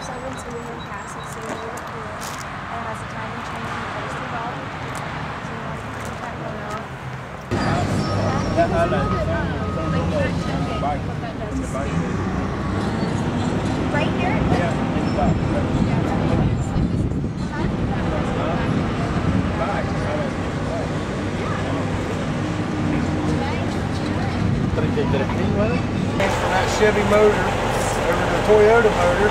7, so you can pass it, so you know it cool. And it has a timing chain in place to belt. So you want to keep that going on. Right here? Yeah, in the back. That Chevy motor over the Toyota motor,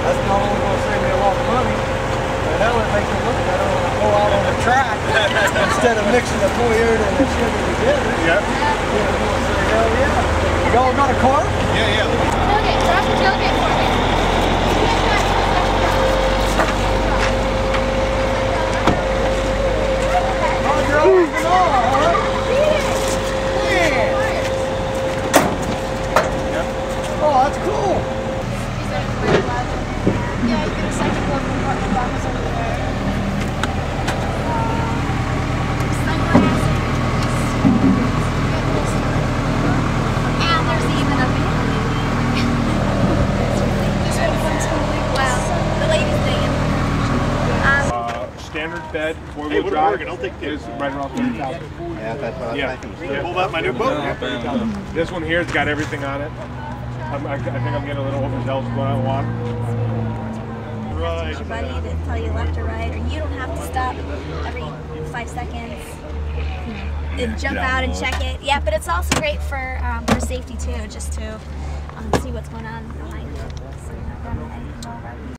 that's not only going to save me a lot of money, but hell, it makes me look better when I go out on the track instead of mixing the Toyota and the Chevy together. Yep. Hell yeah. Y'all got a car? Yeah, yeah. Tailgate, drop the tailgate for me. Oh, you're open all right? Oh, that's cool. Yeah, you can second one from what the box over there. Sunglasses. And there's even a this one comes complete. Wow, the ladies thing. Standard bed, four-wheel drive is right around 30,000. Yeah, that's what I was thinking. Yeah. Pulled out my new boat. Yeah, 30,000. This one here's got everything on it. I think I'm getting a little overzealous going on water. Right. Your buddy to tell you left or right, or you don't have to stop every 5 seconds and jump out and check it. Yeah, but it's also great for safety too, just to see what's going on behind.